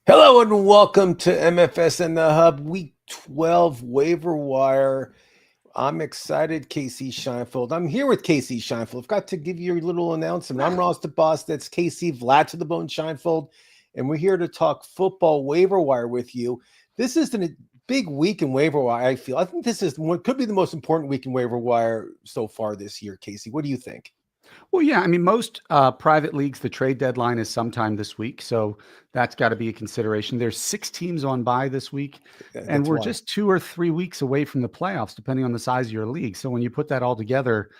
Hello and welcome to MFS and the Hub, Week 12 Waiver Wire. I'm excited, Casey Scheinfeld. I'm here with Casey Scheinfeld. I've got to give you a little announcement. I'm Ross the Boss. That's Casey Vlad to the Bone Scheinfeld, and we're here to talk football waiver wire with you. This is a big week in waiver wire, I feel. I think this is what could be the most important week in waiver wire so far this year, Casey. What do you think? Well, yeah, I mean, most private leagues, the trade deadline is sometime this week, so that's got to be a consideration. There's 6 teams on bye this week, and That's we're why. just 2 or 3 weeks away from the playoffs, depending on the size of your league. So when you put that all together,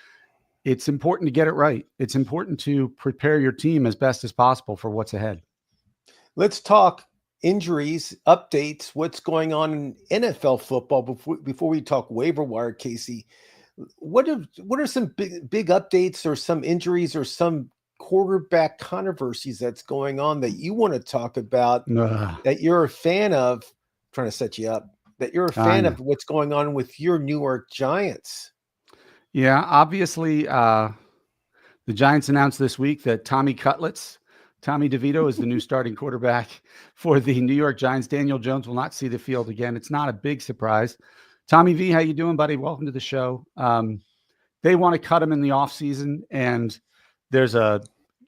it's important to get it right. It's important to prepare your team as best as possible for what's ahead. Let's talk injuries, updates, what's going on in NFL football before we talk waiver wire, Casey. What are some big updates or some injuries or some quarterback controversies that's going on that you want to talk about Ugh, that you're a fan of? Trying to set you up, that you're a I fan know. of what's going on with your New York Giants. Yeah, obviously, the Giants announced this week that Tommy DeVito is the new starting quarterback for the New York Giants. Daniel Jones will not see the field again. It's not a big surprise. Tommy V, how you doing, buddy? Welcome to the show. They want to cut him in the offseason, and there's a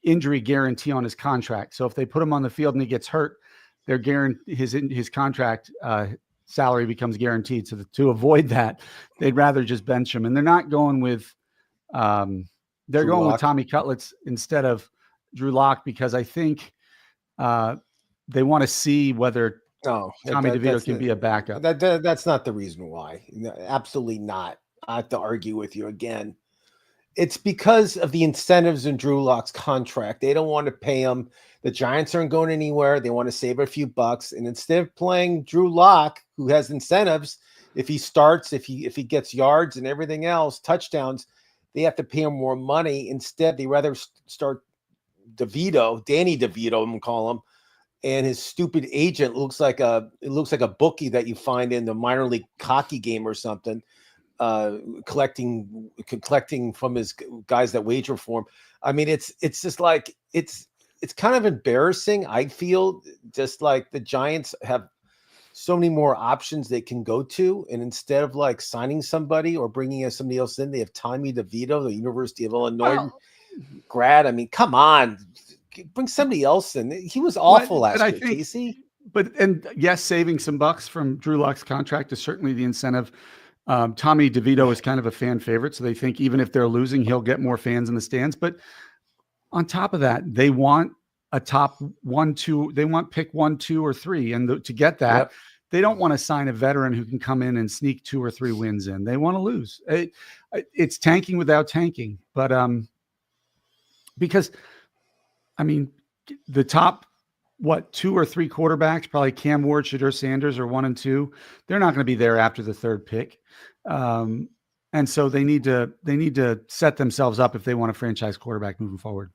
injury guarantee on his contract. So if they put him on the field and he gets hurt, his contract salary becomes guaranteed. So to avoid that, they'd rather just bench him. And they're not going with they're Drew going with Lock. Tommy Cutlets instead of Drew Lock because I think they want to see whether No, Tommy DeVito can be a backup. that's not the reason why. No, absolutely not. I have to argue with you again. It's because of the incentives in Drew Lock's contract. They don't want to pay him. The Giants aren't going anywhere. They want to save a few bucks. And instead of playing Drew Lock, who has incentives, if he starts, if he gets yards and everything else, touchdowns, they have to pay him more money. Instead, they rather start Danny DeVito, I'm gonna call him, and his stupid agent looks like a bookie that you find in the minor league hockey game or something, collecting from his guys that wager for him. I mean, it's just like it's kind of embarrassing. I feel just like the Giants have so many more options they can go to, and instead of like signing somebody or bringing somebody else in, they have Tommy DeVito, the University of Illinois Well, grad. I mean, come on, bring somebody else in. He was awful but last I year, think, Casey. and yes, saving some bucks from Drew Lock's contract is certainly the incentive. Tommy DeVito is kind of a fan favorite, so they think even if they're losing, he'll get more fans in the stands. But on top of that, they want a top 1, 2. They want pick 1, 2, or 3, and to get that, Yep. they don't want to sign a veteran who can come in and sneak 2 or 3 wins in. They want to lose. It's tanking without tanking, but because I mean, the top 2 or 3 quarterbacks, probably Cam Ward, Shadur Sanders, are 1 and 2. They're not going to be there after the 3rd pick. And so they need to set themselves up if they want a franchise quarterback moving forward.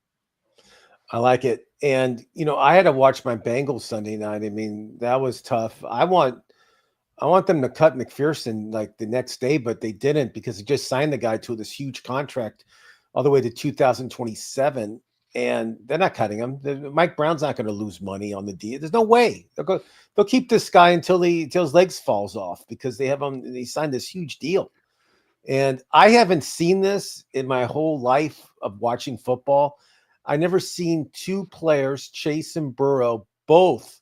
I like it. And I had to watch my Bengals Sunday night. I mean, that was tough. I want them to cut McPherson like the next day, but they didn't because they just signed the guy to this huge contract all the way to 2027. And they're not cutting him. Mike Brown's not going to lose money on the deal. There's no way. They'll keep this guy until his legs falls off because they signed this huge deal. And I haven't seen this in my whole life of watching football. I never seen 2 players, Chase and Burrow, both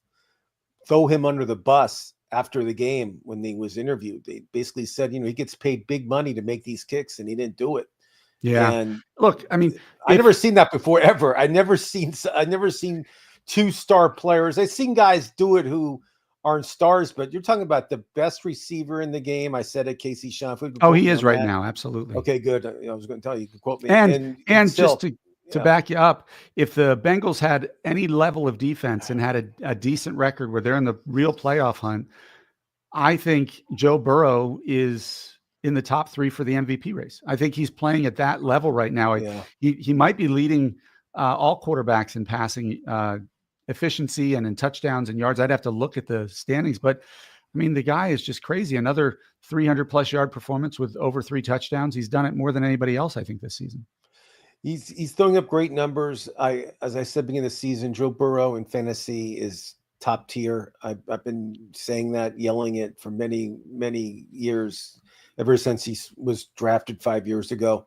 throw him under the bus after the game when he was interviewed. They basically said, he gets paid big money to make these kicks, and he didn't do it. Yeah. And Look, I mean, I never seen that before ever. I never seen 2-star players. I've seen guys do it who aren't stars, but you're talking about the best receiver in the game. I said it, Casey Scheinfeld. Oh, he is right now. Absolutely. Okay, good. I was going to tell you, you can quote me. And still, just to back you up, if the Bengals had any level of defense and had a decent record where they're in the real playoff hunt, I think Joe Burrow is in the top 3 for the MVP race. I think he's playing at that level right now. Yeah. He might be leading all quarterbacks in passing efficiency and in touchdowns and yards. I'd have to look at the standings, but I mean, the guy is just crazy. Another 300+ yard performance with over 3 touchdowns. He's done it more than anybody else, I think, this season. He's throwing up great numbers. As I said, beginning of the season, Joe Burrow in fantasy is top tier. I've been saying that, yelling it for many, many years, ever since he was drafted 5 years ago.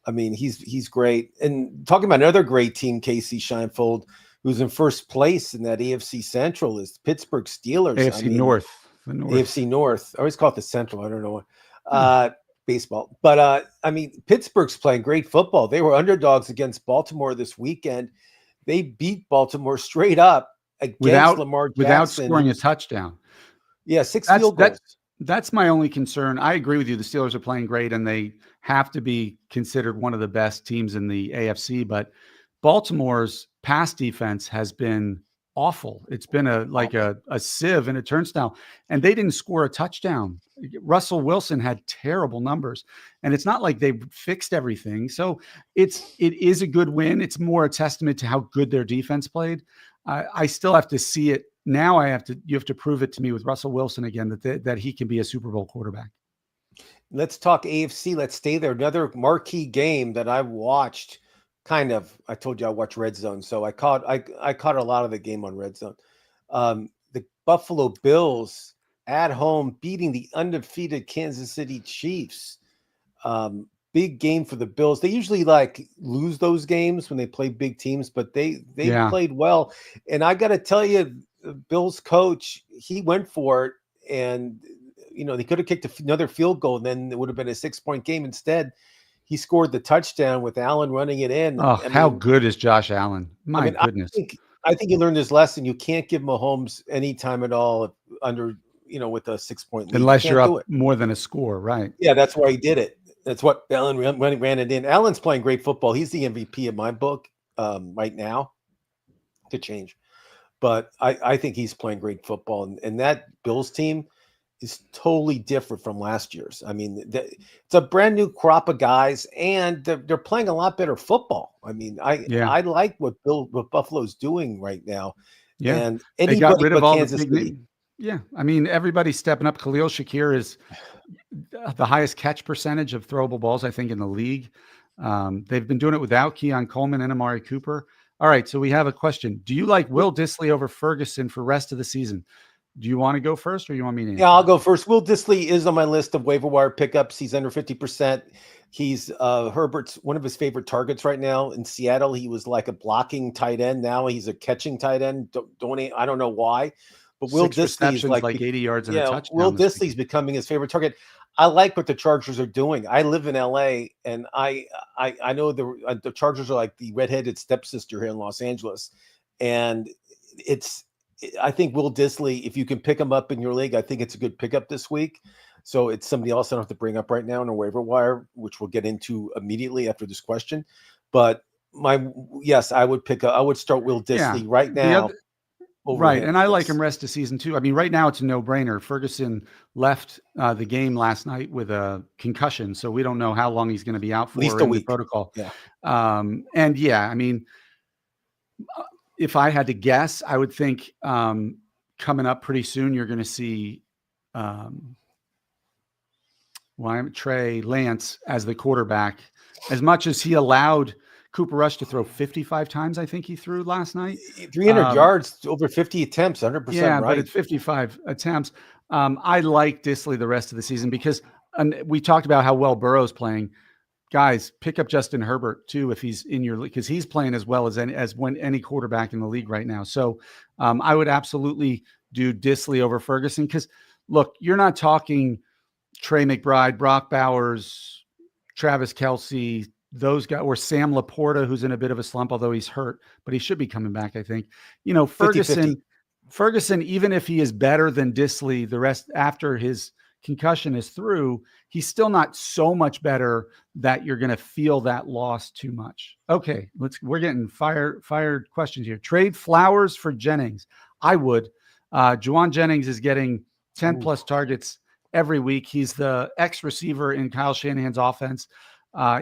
I mean, he's great. And talking about another great team, Casey Scheinfeld, who's in first place in that AFC Central, is Pittsburgh Steelers. I AFC mean, North, the North. AFC North. I always call it the Central. I don't know why. Baseball. But I mean, Pittsburgh's playing great football. They were underdogs against Baltimore this weekend. They beat Baltimore straight up against Lamar Jackson. Without scoring a touchdown. Yeah, 6 field goals. That's my only concern. I agree with you. The Steelers are playing great, and they have to be considered one of the best teams in the AFC. But Baltimore's pass defense has been awful. It's been a sieve and a turnstile, and they didn't score a touchdown. Russell Wilson had terrible numbers, and it's not like they fixed everything. So it is a good win. It's more a testament to how good their defense played. I still have to see it. Now you have to prove it to me with Russell Wilson again that he can be a Super Bowl quarterback. Let's talk AFC. Let's stay there. Another marquee game that I watched. I told you I watched Red Zone, so I caught a lot of the game on Red Zone. The Buffalo Bills at home beating the undefeated Kansas City Chiefs. Big game for the Bills. They usually lose those games when they play big teams, but they played well. And I got to tell you, the Bills coach, he went for it, and they could have kicked another field goal, and then it would have been a 6-point game. Instead, he scored the touchdown with Allen running it in. Oh, how good is Josh Allen? My goodness. I think he learned his lesson. You can't give Mahomes any time at all under, with a 6-point lead. Unless you're up more than a score, right? Yeah, that's why he did it. That's what Allen ran it in. Allen's playing great football. He's the MVP in my book right now. To change. But I think he's playing great football. And that Bills team is totally different from last year's. I mean, it's a brand new crop of guys, and they're playing a lot better football. I mean, I like what Buffalo's doing right now. Yeah, and they got rid of all Kansas City. Yeah, I mean, everybody's stepping up. Khalil Shakir is the highest catch percentage of throwable balls, I think, in the league. They've been doing it without Keon Coleman and Amari Cooper. All right, so we have a question. Do you like Will Dissly over Ferguson for rest of the season? Do you want to go first, or you want me to answer? Yeah, I'll go first. Will Dissly is on my list of waiver wire pickups. He's under 50%. He's Herbert's one of his favorite targets right now. In Seattle, he was like a blocking tight end. Now he's a catching tight end. I don't know why, but Will Dissly's like 80 yards and a touchdown. Will Dissly's becoming his favorite target. I like what the Chargers are doing. I live in LA, and I know the Chargers are like the redheaded stepsister here in Los Angeles, and I think Will Dissly, if you can pick him up in your league, I think it's a good pickup this week. So it's somebody else I don't have to bring up right now in a waiver wire, which we'll get into immediately after this question. But I would start Will Dissly right now. Right. And I like him rest of season too. I mean, right now it's a no-brainer. Ferguson left the game last night with a concussion, so we don't know how long he's going to be out for. At least a week. The protocol. Yeah. And yeah, I mean, if I had to guess, I would think coming up pretty soon, you're going to see Trey Lance as the quarterback. As much as he allowed Cooper Rush to throw 55 times, I think he threw last night. 300 yards, over 50 attempts, 100% yeah, right. But it's 55 attempts. I like Dissly the rest of the season because we talked about how well Burrow's playing. Guys, pick up Justin Herbert too if he's in your league, because he's playing as well as any quarterback in the league right now. So I would absolutely do Dissly over Ferguson because, look, you're not talking Trey McBride, Brock Bowers, Travis Kelce, those guys, or Sam Laporta, who's in a bit of a slump, although he's hurt, but he should be coming back, I think. Ferguson, 50-50. Ferguson, even if he is better than Dissly, the rest after his concussion is through, he's still not so much better that you're going to feel that loss too much. Okay, we're getting fired questions here. Trade Flowers for Jennings. I would. Juwan Jennings is getting 10 plus targets every week. He's the ex-receiver in Kyle Shanahan's offense.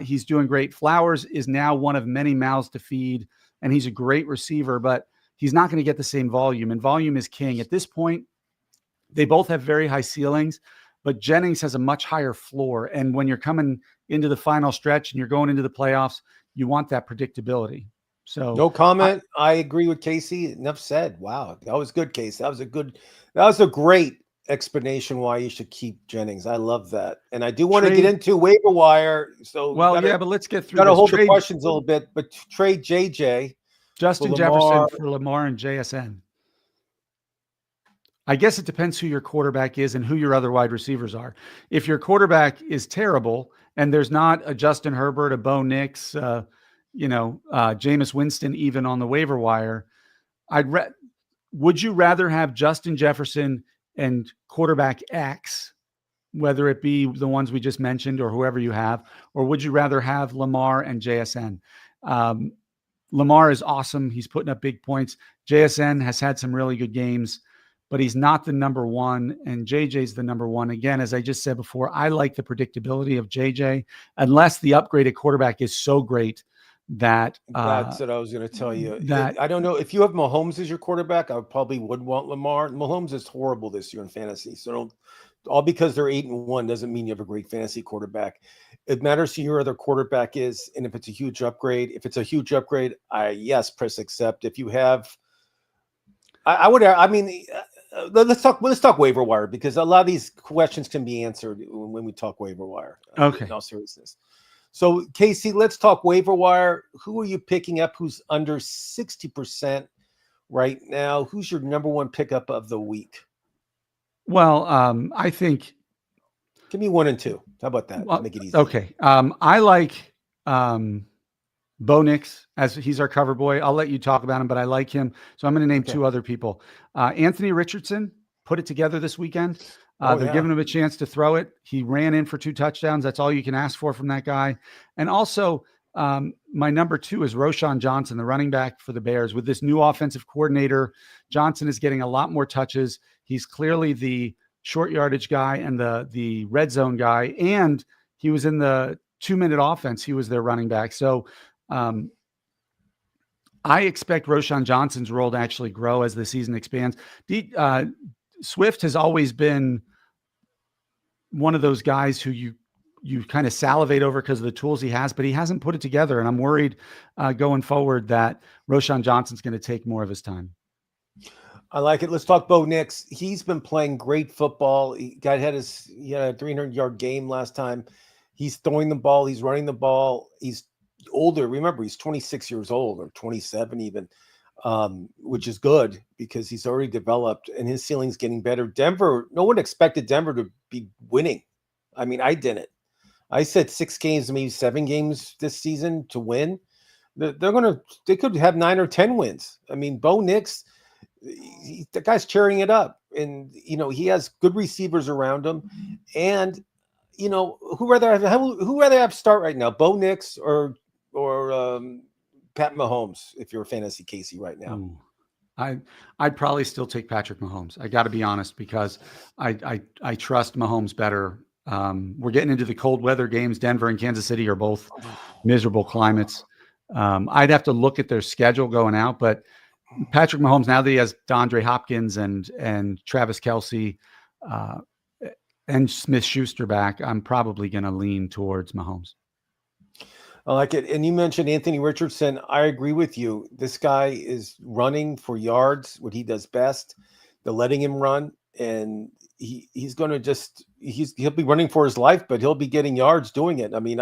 He's doing great. Flowers is now one of many mouths to feed, and he's a great receiver, but he's not going to get the same volume, and volume is king. At this point, they both have very high ceilings, but Jennings has a much higher floor. And when you're coming into the final stretch and you're going into the playoffs, you want that predictability. So No comment. I agree with Casey. Enough said. Wow, that was good, Casey. That was a great explanation why you should keep Jennings. I love that, and I do want to get trade. into waiver wire. So Well, yeah, but let's get through gotta this. hold the Trade questions a little bit, but trade JJ for Justin Lamar. Jefferson for Lamar and JSN. I guess it depends who your quarterback is and who your other wide receivers are. If your quarterback is terrible and there's not a Justin Herbert, a Bo Nix, Jameis Winston, even on the waiver wire, would you rather have Justin Jefferson and quarterback X, whether it be the ones we just mentioned or whoever you have, or would you rather have Lamar and JSN? Lamar is awesome. He's putting up big points. JSN has had some really good games, but he's not the number one, and JJ's the number one. Again, as I just said before, I like the predictability of JJ, unless the upgraded quarterback is so great that That's what I was going to tell you. that I don't know if you have Mahomes as your quarterback. I probably would want Lamar. Mahomes is horrible this year in fantasy, so don't. All because they're 8-1 doesn't mean you have a great fantasy quarterback. It matters who your other quarterback is, and if it's a huge upgrade. If it's a huge upgrade, yes, press accept. If you have, I would. I mean, let's talk waiver wire, because a lot of these questions can be answered when we talk waiver wire. Okay. In all seriousness. So Casey, let's talk waiver wire. Who are you picking up? Who's under 60% right now? Who's your number one pickup of the week? Well, I think. Give me 1 and 2. How about that? Well, make it easy. Okay. I like Bo Nix, as he's our cover boy. I'll let you talk about him, but I like him. So I'm going to name two other people. Anthony Richardson put it together this weekend. They're giving him a chance to throw it. He ran in for 2 touchdowns. That's all you can ask for from that guy. And also, my number 2 is Roschon Johnson, the running back for the Bears. With this new offensive coordinator, Johnson is getting a lot more touches. He's clearly the short yardage guy and the red zone guy. And he was in the 2-minute offense. He was their running back. So I expect Roschon Johnson's role to actually grow as the season expands. Swift has always been one of those guys who you kind of salivate over because of the tools he has, but he hasn't put it together. And I'm worried going forward that Roschon Johnson's going to take more of his time. I like it. Let's talk Bo Nix. He's been playing great football. He had a 300-yard game last time. He's throwing the ball. He's running the ball. He's older. Remember, he's 26 years old, or 27 even, which is good because he's already developed and his ceiling's getting better. Denver, no one expected Denver to be winning. I mean, I didn't. I said 6 games, maybe 7 games this season to win. They could have 9 or 10 wins. I mean, Bo Nix, the guy's cheering it up, and he has good receivers around him. And who rather have start right now, Bo Nix or Pat Mahomes, if you're a fantasy Casey right now? Ooh. I'd probably still take Patrick Mahomes. I got to be honest, because I trust Mahomes better. We're getting into the cold weather games. Denver and Kansas City are both miserable climates. I'd have to look at their schedule going out, but Patrick Mahomes, now that he has DeAndre Hopkins and Travis Kelce and Smith-Schuster back, I'm probably going to lean towards Mahomes. I like it. And you mentioned Anthony Richardson. I agree with you. This guy is running for yards, what he does best. They're letting him run, and he's going to he'll be running for his life, but he'll be getting yards doing it. I mean,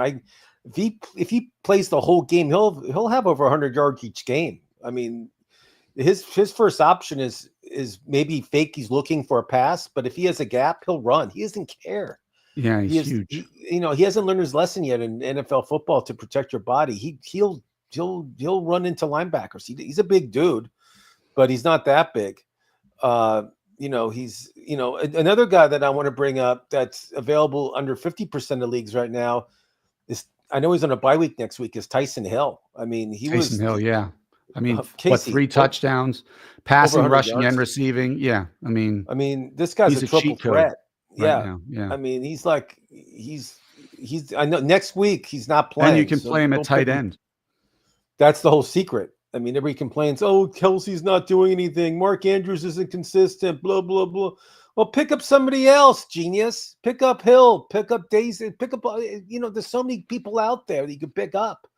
if he plays the whole game, he'll have over 100 yards each game. I mean, his first option is maybe fake. He's looking for a pass, but if he has a gap, he'll run. He doesn't care. Yeah, he's huge. He hasn't learned his lesson yet in NFL football to protect your body. He'll run into linebackers. He's a big dude, but he's not that big. He's another guy that I want to bring up that's available under 50% of leagues right now is, I know he's on a bye week next week, is Tyson Hill. I mean, Tyson Hill, yeah. I mean, Casey, 3 touchdowns, passing, rushing, yards. And receiving. Yeah. I mean, this guy's a triple threat. Right now. Yeah. I mean, he's I know next week he's not playing. And you can play him at tight end. That's the whole secret. I mean, everybody complains, Kelsey's not doing anything. Mark Andrews isn't consistent, blah, blah, blah. Well, pick up somebody else, genius. Pick up Hill, pick up Daisy, pick up, there's so many people out there that you can pick up.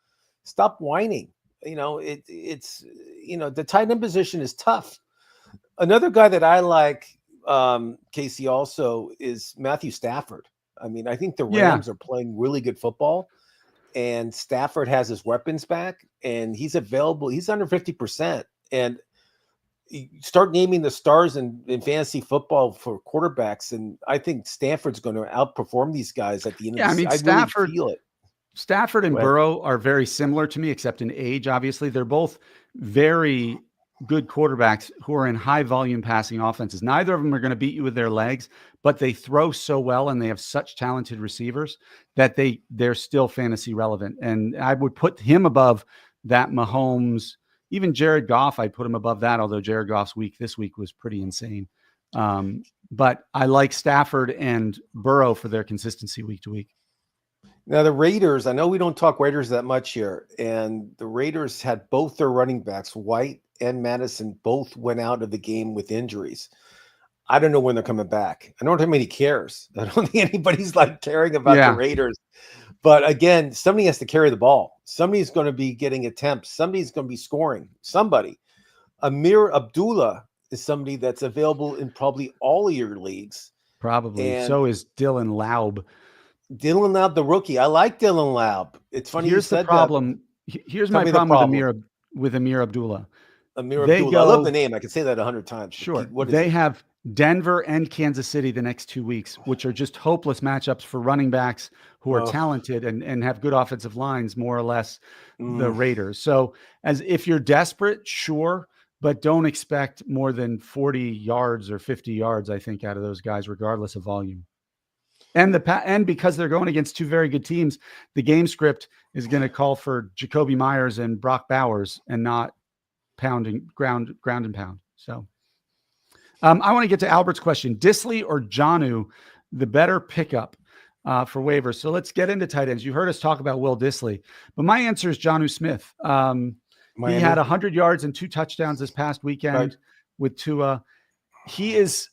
Stop whining. it's the tight end position is tough. Another guy that I like, Casey, also is Matthew Stafford. I mean, I think the Yeah. Rams are playing really good football, and Stafford has his weapons back, and he's available. He's under 50%. And you start naming the stars in fantasy football for quarterbacks, and I think Stafford's going to outperform these guys at the end of Yeah. the I season. mean, I really feel it. Stafford and Go ahead. Burrow are very similar to me, except in age. Obviously, they're both very good quarterbacks who are in high volume passing offenses. Neither of them are going to beat you with their legs, but they throw so well and they have such talented receivers that they're still fantasy relevant. And I would put him above that Mahomes, even Jared Goff. I'd put him above that, although Jared Goff's week this week was pretty insane. But I like Stafford and Burrow for their consistency week to week. Now, the Raiders, I know we don't talk Raiders that much here, and the Raiders had both their running backs, White and Madison, both went out of the game with injuries. I don't know when they're coming back. I don't think anybody cares. I don't think anybody's like caring about the Raiders. But again, somebody has to carry the ball. Somebody's going to be getting attempts. Somebody's going to be scoring. Somebody. Amir Abdullah is somebody that's available in probably all of your leagues. Probably. And so is Dylan Laub. Dylan Laub, the rookie. I like Dylan Laub. It's funny Here's you said the problem. Here's my problem with Amir Abdullah. Amir Abdullah. I love the name. I could say that 100 times. Sure. They have Denver and Kansas City the next 2 weeks, which are just hopeless matchups for running backs who are talented and have good offensive lines, more or less the Raiders. So as if you're desperate, sure, but don't expect more than 40 yards or 50 yards, I think, out of those guys, regardless of volume. And because they're going against two very good teams, the game script is going to call for Jacoby Myers and Brock Bowers and not pounding ground and pound. So I want to get to Albert's question. Disley or Jonnu, the better pickup for waivers. So let's get into tight ends. You heard us talk about Will Disley, but my answer is Jonnu Smith. He had 100 yards and 2 touchdowns this past weekend with Tua. He is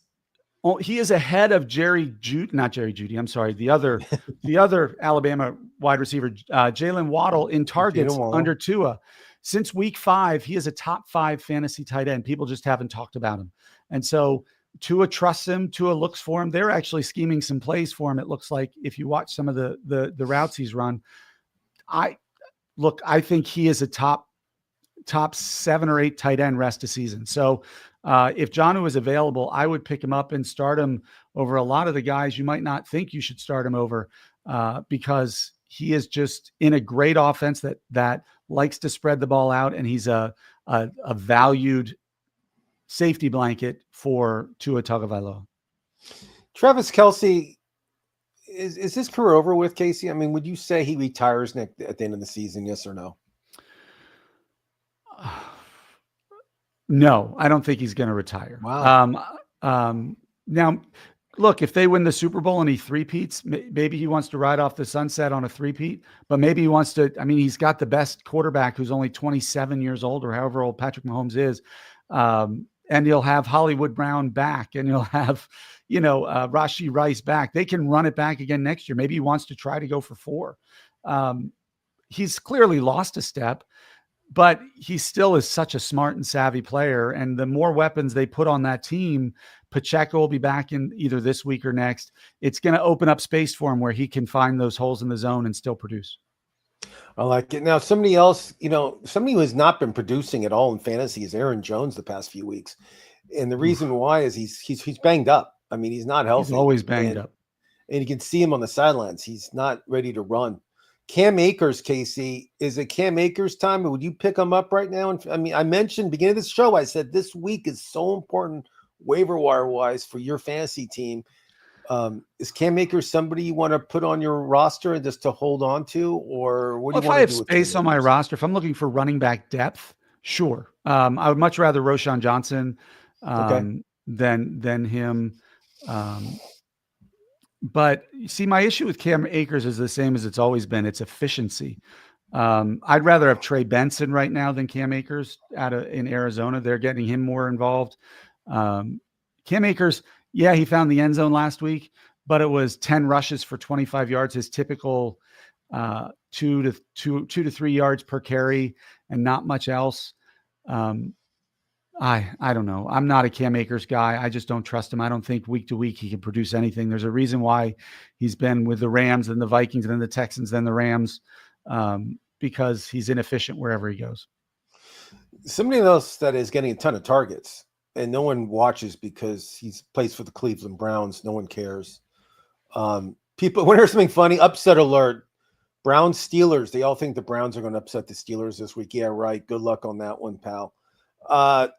ahead of not Jerry Jeudy. I'm sorry. The other Alabama wide receiver, Jalen Waddle, in targets under Tua. Since week 5, he is a top 5 fantasy tight end. People just haven't talked about him. And so Tua trusts him. Tua looks for him. They're actually scheming some plays for him. It looks like if you watch some of the routes he's run. I think he is a top 7 or 8 tight end rest of season. So if Jonnu is available, I would pick him up and start him over a lot of the guys you might not think you should start him over because he is just in a great offense that likes to spread the ball out, and he's a valued safety blanket for Tua Tagovailoa. Travis Kelce, is his career over with, Casey? I mean, would you say he retires at the end of the season? Yes or no? No, I don't think he's going to retire. Wow. Now, look, if they win the Super Bowl and he three-peats, maybe he wants to ride off the sunset on a three-peat, but maybe he wants to, he's got the best quarterback who's only 27 years old or however old Patrick Mahomes is. And he'll have Hollywood Brown back and he'll have, Rashee Rice back. They can run it back again next year. Maybe he wants to try to go for 4. He's clearly lost a step, but he still is such a smart and savvy player. And the more weapons they put on that team, Pacheco will be back in either this week or next. It's going to open up space for him where he can find those holes in the zone and still produce. I like it. Now, somebody else, somebody who has not been producing at all in fantasy is Aaron Jones the past few weeks. And the reason why is he's banged up. He's not healthy. He's always banged up. And you can see him on the sidelines. He's not ready to run. Cam Akers, Casey, is it Cam Akers time? Would you pick him up right now? And I mentioned beginning of this show, I said this week is so important waiver wire wise for your fantasy team. Is Cam Akers somebody you want to put on your roster and just to hold on to, or what do you want to do? If I have space on my roster, if I'm looking for running back depth, sure. I would much rather Roschon Johnson than him. But you see, my issue with Cam Akers is the same as it's always been. It's efficiency. I'd rather have Trey Benson right now than Cam Akers in Arizona. They're getting him more involved. Cam Akers, yeah, he found the end zone last week, but it was 10 rushes for 25 yards, his typical 2 to 3 yards per carry. and not much else. I don't know. I'm not a Cam Akers guy. I just don't trust him. I don't think week to week he can produce anything. There's a reason why he's been with the Rams and the Vikings and then the Texans, then the Rams, because he's inefficient wherever he goes. Somebody else that is getting a ton of targets and no one watches because he plays for the Cleveland Browns. No one cares. People, when there's something funny, upset alert. Browns Steelers. They all think the Browns are going to upset the Steelers this week. Yeah, right. Good luck on that one, pal.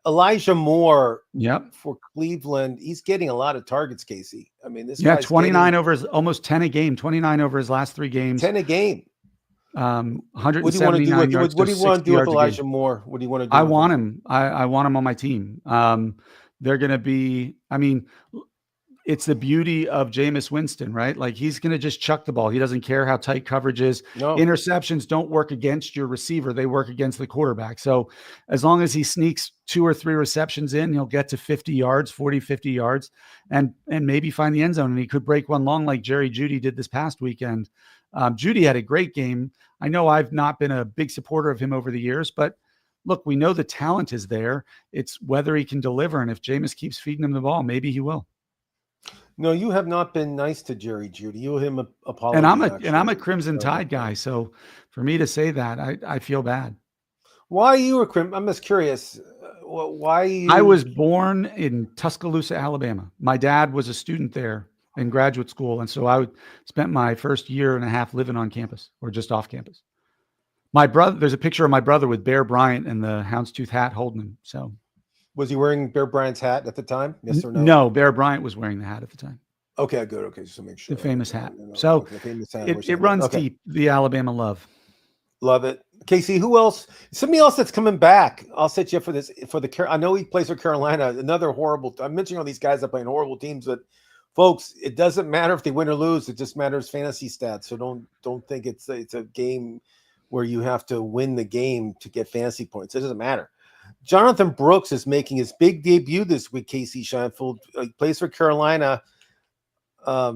Elijah Moore for Cleveland. He's getting a lot of targets, Casey. I mean, this guy's 29 over his almost 10 a game, 29 over his last 3 games. 10 a game. 179 yards. What do you want to do with Elijah Moore? What do you want to do? I want him. I want him on my team. They're going to be, I mean, it's the beauty of Jameis Winston, right? Like he's going to just chuck the ball. He doesn't care how tight coverage is. No. Interceptions don't work against your receiver. They work against the quarterback. So as long as he sneaks 2 or 3 receptions in, he'll get to 50 yards, 40, 50 yards, and maybe find the end zone. And he could break one long like Jerry Jeudy did this past weekend. Jeudy had a great game. I know I've not been a big supporter of him over the years, but look, we know the talent is there. It's whether he can deliver. And if Jameis keeps feeding him the ball, maybe he will. No, you have not been nice to Jerry Jeudy. You owe him an apology. And I'm a Crimson Tide guy. So for me to say that, I feel bad. Why are you a Crimson? I'm just curious. Why? I was born in Tuscaloosa, Alabama. My dad was a student there in graduate school. And so I spent my first year and a half living on campus or just off campus. My brother, there's a picture of my brother with Bear Bryant and the houndstooth hat holding him. So was he wearing Bear Bryant's hat at the time? Yes or no? No, Bear Bryant was wearing the hat at the time. Okay, good. Okay, just to make sure. The famous hat. So it runs deep, the Alabama love. Love it. Casey, who else? Somebody else that's coming back. I'll set you up for this. I know he plays for Carolina. Another horrible. I'm mentioning all these guys that play in horrible teams, but folks, it doesn't matter if they win or lose. It just matters fantasy stats. So don't think it's a game where you have to win the game to get fantasy points. It doesn't matter. Jonathan Brooks is making his big debut this week. Casey Scheinfeld plays for Carolina. I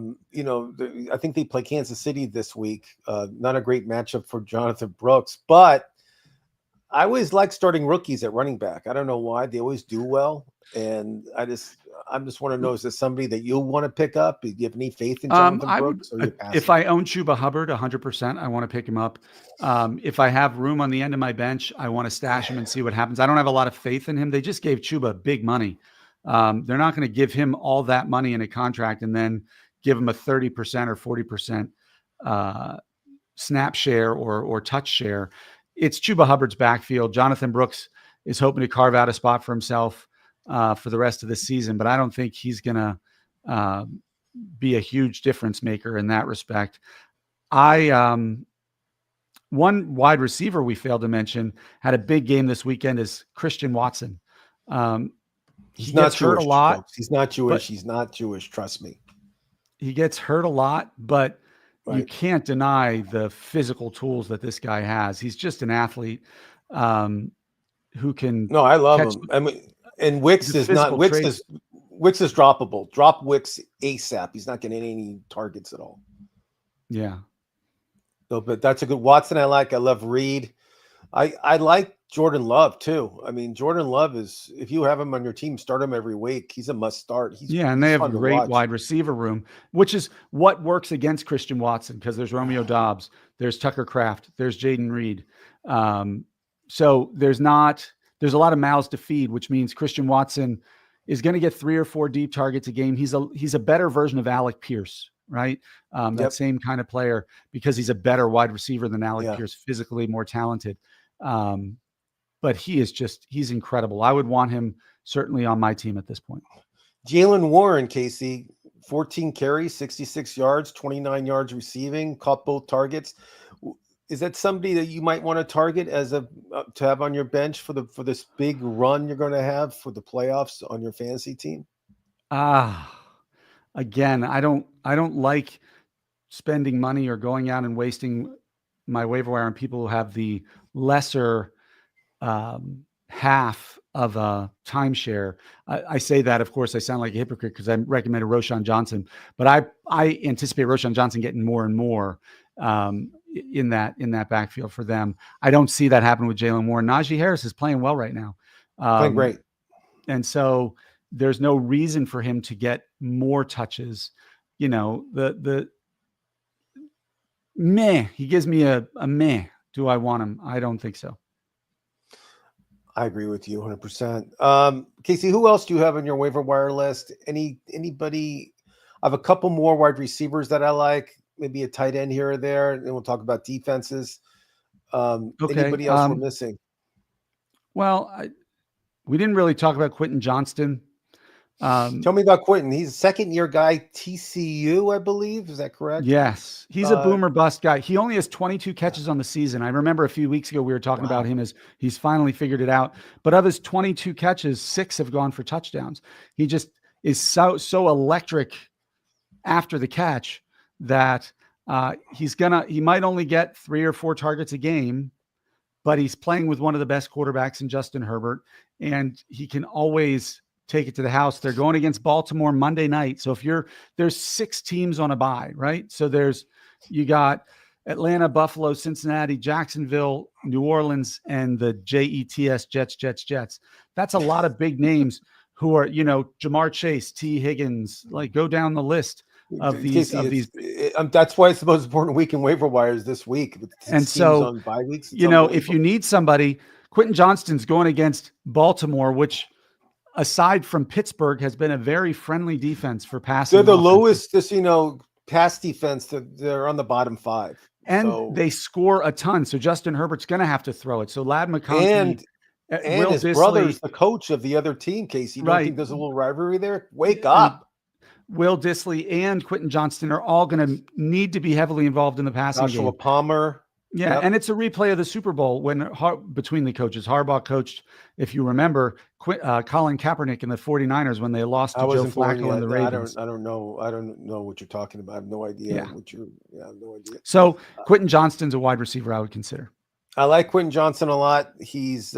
think they play Kansas City this week. Not a great matchup for Jonathan Brooks, but I always like starting rookies at running back. I don't know why. They always do well, and I just want to know, is this somebody that you'll want to pick up? Do you have any faith in Jonathan Brooks? If I own Chuba Hubbard 100%, I want to pick him up. If I have room on the end of my bench, I want to stash him and see what happens. I don't have a lot of faith in him. They just gave Chuba big money. They're not going to give him all that money in a contract and then give him a 30% or 40% snap share or touch share. It's Chuba Hubbard's backfield. Jonathan Brooks is hoping to carve out a spot for himself for the rest of the season, but I don't think he's going to be a huge difference maker in that respect. One wide receiver we failed to mention had a big game this weekend is Christian Watson. He's not hurt a lot. Folks. He's not Jewish. He's not Jewish. Trust me. He gets hurt a lot, but you can't deny the physical tools that this guy has. He's just an athlete who can. No, I love him. I mean, and Wicks is not. Wicks is droppable. Drop Wicks ASAP. He's not getting any targets at all. Yeah. So, but that's a good Watson. I love Reed. I like Jordan Love too. I mean, Jordan Love is, if you have him on your team, start him every week. He's a must start. And they have a great wide receiver room, which is what works against Christian Watson because there's Romeo Doubs, there's Tucker Kraft, there's Jaden Reed. So there's a lot of mouths to feed, which means Christian Watson is going to get 3 or 4 deep targets a game. He's a better version of Alec Pierce, right? That same kind of player because he's a better wide receiver than Alec Pierce, physically more talented. But he's incredible. I would want him certainly on my team at this point. Jalen Warren, Casey, 14 carries, 66 yards, 29 yards receiving, caught both targets. Is that somebody that you might want to target to have on your bench for this big run you're going to have for the playoffs on your fantasy team? Again, I don't like spending money or going out and wasting my waiver wire on people who have the lesser half of a timeshare. I say that, of course, I sound like a hypocrite because I recommended Roschon Johnson, but I anticipate Roschon Johnson getting more and more. in that backfield for them. I don't see that happen with Jalen Warren. Najee Harris is playing well right now. Playing great. And so there's no reason for him to get more touches. You know, the meh, he gives me a meh. Do I want him? I don't think so. I agree with you 100%. Casey, who else do you have on your waiver wire list? Anybody? I have a couple more wide receivers that I like, maybe a tight end here or there, and then we'll talk about defenses. Okay. Anybody else we're missing? Well, we didn't really talk about Quentin Johnston. Tell me about Quentin. He's a second-year guy, TCU, I believe. Is that correct? Yes. He's a boomer bust guy. He only has 22 catches on the season. I remember a few weeks ago we were talking about him as he's finally figured it out. But of his 22 catches, 6 have gone for touchdowns. He just is so electric after the catch that he might only get 3 or 4 targets a game, but he's playing with one of the best quarterbacks in Justin Herbert, and he can always take it to the house. They're going against Baltimore Monday night. So there's 6 teams on a bye, right? So you got Atlanta, Buffalo, Cincinnati, Jacksonville, New Orleans, and the Jets, Jets. That's a lot of big names who are, Jamar Chase, T. Higgins, like go down the list of these. That's why it's the most important week in waiver wires this week. And so, on bye weeks, if you need somebody, Quentin Johnston's going against Baltimore, which aside from Pittsburgh has been a very friendly defense for passing. They're the lowest, pass defense. They're on the bottom 5. And they score a ton. So Justin Herbert's going to have to throw it. So Ladd McConkey and his brother's the coach of the other team, Casey. You don't think there's a little rivalry there? Wake up. Will Dissly and Quentin Johnston are all going to need to be heavily involved in the passing game. Joshua Palmer. Yeah, and it's a replay of the Super Bowl between the coaches. Harbaugh coached, if you remember, Colin Kaepernick and the 49ers when they lost to Joe Flacco and the Ravens. I don't know what you're talking about. I have no idea I have no idea. So Quentin Johnston's a wide receiver I would consider. I like Quentin Johnston a lot. He's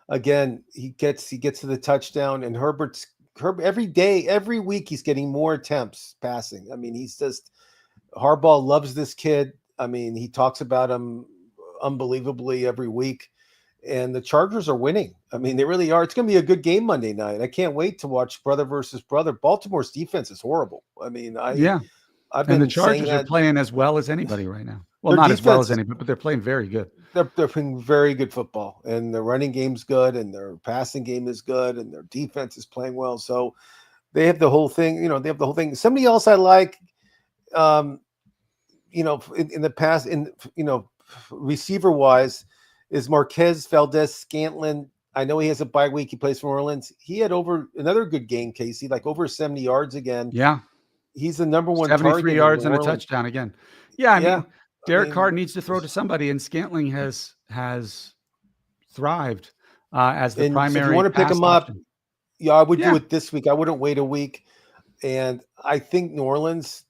again, he gets to the touchdown, and Herbert every week he's getting more attempts passing. I mean, Harbaugh loves this kid. I mean, he talks about him unbelievably every week, and the Chargers are winning. I mean, they really are. It's going to be a good game Monday night. I can't wait to watch brother versus brother. Baltimore's defense is horrible. I mean, I've been and the Chargers are playing as well as anybody right now. Well, not as well as anybody, but they're playing very good. They're playing very good football, and their running game's good, and their passing game is good, and their defense is playing well. So they have the whole thing. They have the whole thing. Somebody else I like. In the past, receiver wise, is Marquez Valdez-Scantling. I know he has a bye week. He plays for New Orleans. He had another good game, Casey, like over 70 yards again. Yeah. He's the number one 73 yards and a touchdown again. Yeah. I mean, Derek Carr needs to throw to somebody, and Scantling has thrived as the primary. If you want to pick him up, I would do it this week. I wouldn't wait a week. And I think New Orleans,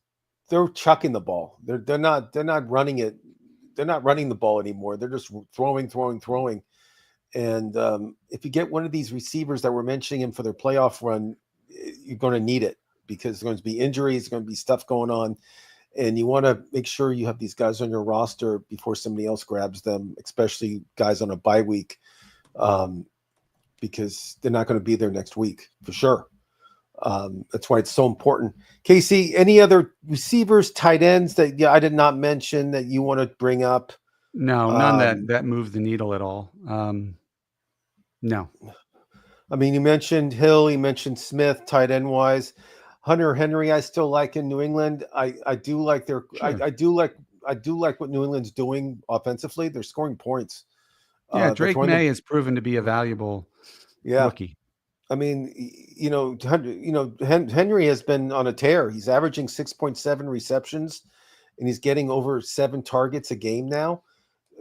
they're chucking the ball. They're not running it. They're not running the ball anymore. They're just throwing. And if you get one of these receivers that we're mentioning him for their playoff run, you're going to need it because there's going to be injuries, there's going to be stuff going on. And you want to make sure you have these guys on your roster before somebody else grabs them, especially guys on a bye week, because they're not going to be there next week for sure. That's why it's so important. Casey, any other receivers, tight ends that I did not mention that you want to bring up? No, none that move the needle at all. No. I mean, you mentioned Hill, you mentioned Smith, tight end wise. Hunter Henry, I still like in New England. I do like I do like what New England's doing offensively. They're scoring points. Yeah, Drake May has proven to be a valuable rookie. I mean, Henry has been on a tear. He's averaging 6.7 receptions, and he's getting over 7 targets a game now.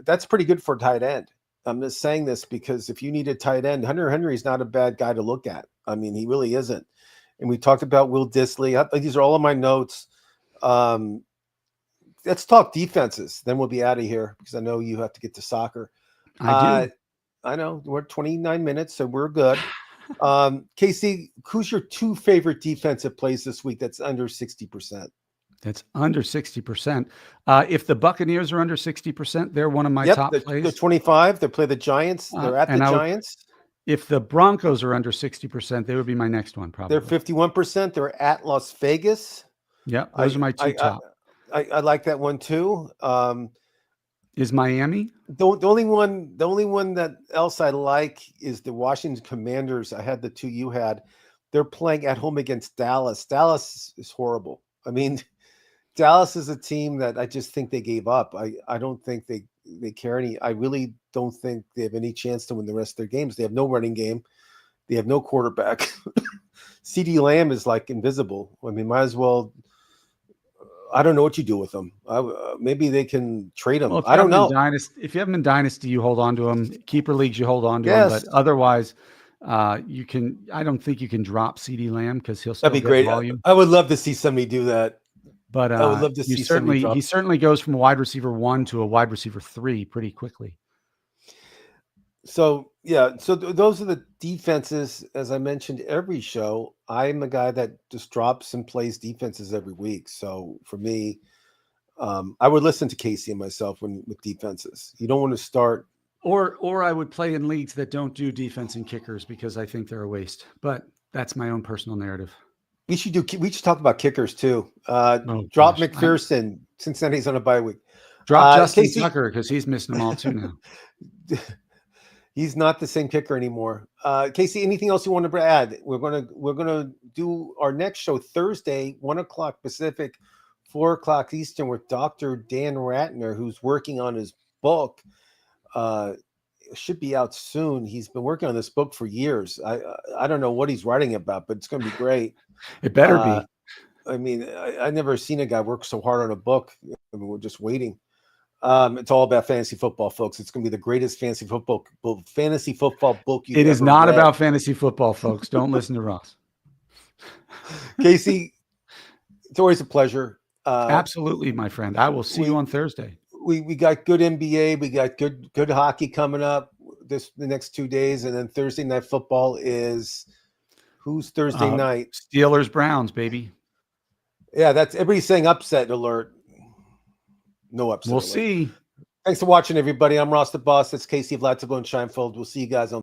That's pretty good for a tight end. I'm just saying this because if you need a tight end, Hunter Henry is not a bad guy to look at. I mean, he really isn't. And we talked about Will Dissly. These are all of my notes. Let's talk defenses. Then we'll be out of here because I know you have to get to soccer. I do. I know we're 29 minutes, so we're good. Casey, who's your 2 favorite defensive plays this week that's under 60%? That's under 60%. If the Buccaneers are under 60%, they're one of my Yep, top they're plays. 25. They play the Giants. They're at the And Giants. if the Broncos are under 60%, they would be my next one, probably. They're 51%. They're at Las Vegas. Yeah, those are my two top. I like that one too. Is Miami? The only one that else I like is the Washington Commanders. I had the two you had. They're playing at home against Dallas. Dallas is horrible. I mean, Dallas is a team that I just think they gave up. I don't think they care any. I really don't think they have any chance to win the rest of their games. They have no running game. They have no quarterback. CD Lamb is like invisible. I mean, might as well. I don't know what you do with them. Maybe they can trade them. Well, I don't know. If you have them in Dynasty, you hold on to them. Keeper leagues, you hold on to Yes. them. But otherwise, you can. I don't think you can drop CD Lamb because he'll still That'd be get great. volume. I would love to see somebody do that. But I would love to see somebody drop. He certainly goes from a wide receiver 1 to a wide receiver 3 pretty quickly. So yeah, those are the defenses. As I mentioned every show, I'm a guy that just drops and plays defenses every week. So for me, I would listen to Casey and myself with defenses. You don't want to start. Or I would play in leagues that don't do defense and kickers because I think they're a waste. But that's my own personal narrative. We should talk about kickers too. Drop gosh. McPherson. Cincinnati's on a bye week. Drop Justin Casey, Tucker because he's missing them all too now. He's not the same kicker anymore. Casey, anything else you want to add? We're gonna do our next show Thursday, 1:00 Pacific, 4:00 Eastern, with Dr. Dan Ratner, who's working on his book. It should be out soon. He's been working on this book for years. I don't know what he's writing about, but it's going to be great. It better be. I mean, I never seen a guy work so hard on a book. I mean, we're just waiting. It's all about fantasy football, folks. It's going to be the greatest fantasy football book you've It is ever not read. about fantasy football, folks. Don't listen to Ross. Casey, it's always a pleasure. Absolutely, my friend. I will see you on Thursday. We got good NBA. We got good hockey coming up the next 2 days, and then Thursday night football is who's Thursday night? Steelers Browns, baby. Yeah, that's everybody's saying upset alert. No upset. We'll alert. see. Thanks for watching, everybody. I'm Ross the Boss. That's Casey Vlasico and Scheinfeld. We'll see you guys on